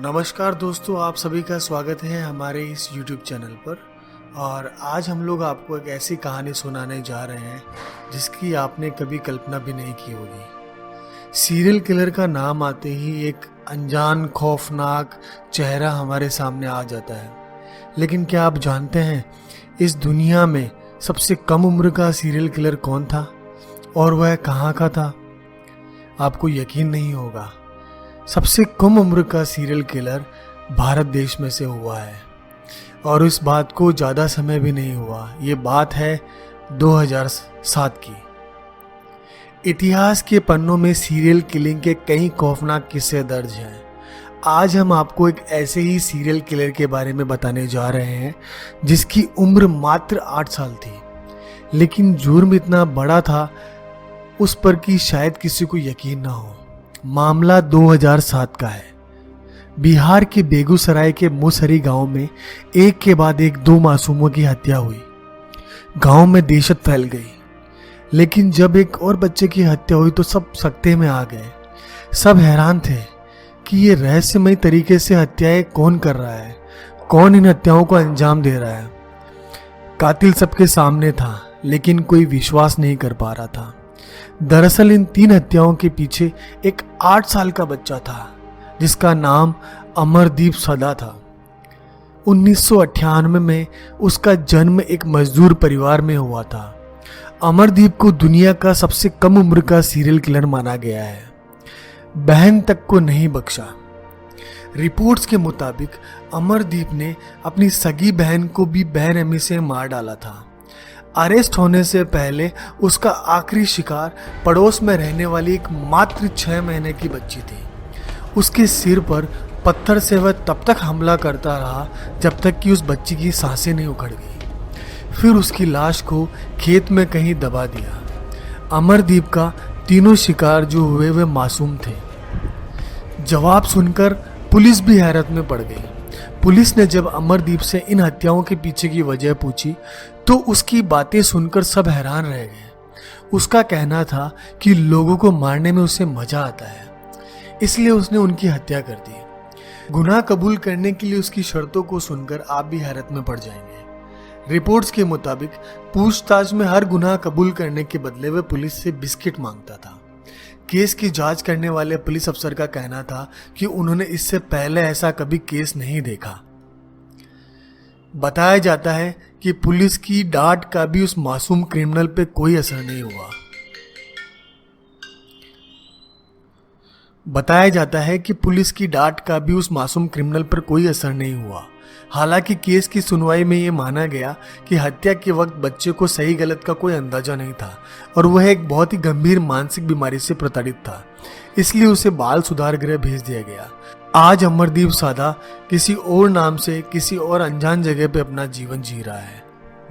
नमस्कार दोस्तों, आप सभी का स्वागत है हमारे इस YouTube चैनल पर। और आज हम लोग आपको एक ऐसी कहानी सुनाने जा रहे हैं जिसकी आपने कभी कल्पना भी नहीं की होगी। सीरियल किलर का नाम आते ही एक अनजान खौफनाक चेहरा हमारे सामने आ जाता है। लेकिन क्या आप जानते हैं इस दुनिया में सबसे कम उम्र का सीरियल किलर कौन था और वह कहाँ का था? आपको यकीन नहीं होगा, सबसे कम उम्र का सीरियल किलर भारत देश में से हुआ है। और इस बात को ज़्यादा समय भी नहीं हुआ, ये बात है 2007 की। इतिहास के पन्नों में सीरियल किलिंग के कई खौफनाक किस्से दर्ज हैं। आज हम आपको एक ऐसे ही सीरियल किलर के बारे में बताने जा रहे हैं जिसकी उम्र मात्र 8 साल थी, लेकिन जुर्म इतना बड़ा था उस पर कि शायद किसी को यकीन ना हो। मामला 2007 का है। बिहार के बेगूसराय के मुसहरी गांव में एक के बाद एक 2 मासूमों की हत्या हुई। गांव में दहशत फैल गई, लेकिन जब एक और बच्चे की हत्या हुई तो सब सकते में आ गए। सब हैरान थे कि ये रहस्यमय तरीके से हत्याएं कौन कर रहा है, कौन इन हत्याओं को अंजाम दे रहा है। कातिल सबके सामने था, लेकिन कोई विश्वास नहीं कर पा रहा था। दरअसल इन 3 हत्याओं के पीछे एक 8 साल का बच्चा था जिसका नाम अमरदीप सदा था। 1998 में उसका जन्म एक मजदूर परिवार में हुआ था। अमरदीप को दुनिया का सबसे कम उम्र का सीरियल किलर माना गया है। बहन तक को नहीं बख्शा। रिपोर्ट्स के मुताबिक अमरदीप ने अपनी सगी बहन को भी बेरहमी से मार डाला था। अरेस्ट होने से पहले उसका आखिरी शिकार पड़ोस में रहने वाली एक मात्र 6 महीने की बच्ची थी। उसके सिर पर पत्थर से वह तब तक हमला करता रहा जब तक कि उस बच्ची की सांसें नहीं उखड़ गई। फिर उसकी लाश को खेत में कहीं दबा दिया। अमरदीप का तीनों शिकार जो हुए वे मासूम थे। जवाब सुनकर पुलिस भी हैरत में पड़ गई। पुलिस ने जब अमरदीप से इन हत्याओं के पीछे की वजह पूछी तो उसकी बातें सुनकर सब हैरान रह गए। उसका कहना था कि लोगों को मारने में उसे मजा आता है, इसलिए उसने उनकी हत्या कर दी। गुनाह कबूल करने के लिए उसकी शर्तों को सुनकर आप भी हैरत में पड़ जाएंगे। रिपोर्ट्स के मुताबिक पूछताछ में हर गुनाह कबूल करने के बदले वह पुलिस से बिस्किट मांगता था। केस की जांच करने वाले पुलिस अफसर का कहना था कि उन्होंने इससे पहले ऐसा कभी केस नहीं देखा। बताया जाता है कि पुलिस की डांट का भी उस मासूम क्रिमिनल पे कोई असर नहीं हुआ। बताया जाता है कि पुलिस की डांट का भी उस मासूम क्रिमिनल पर कोई असर नहीं हुआ। हालांकि केस की सुनवाई में ये माना गया कि हत्या के वक्त बच्चे को सही गलत का कोई अंदाजा नहीं था और वह एक बहुत ही गंभीर मानसिक बीमारी से प्रताड़ित था, इसलिए उसे बाल सुधार गृह भेज दिया गया। आज अमरदीप सादा किसी और नाम से किसी और अनजान जगह पे अपना जीवन जी रहा है।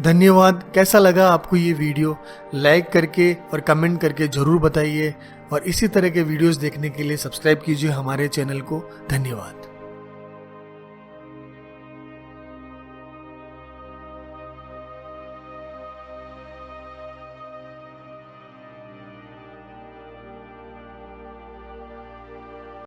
धन्यवाद। कैसा लगा आपको ये वीडियो? लाइक करके और कमेंट करके जरूर बताइए और इसी तरह के वीडियोस देखने के लिए सब्सक्राइब कीजिए हमारे चैनल को। धन्यवाद।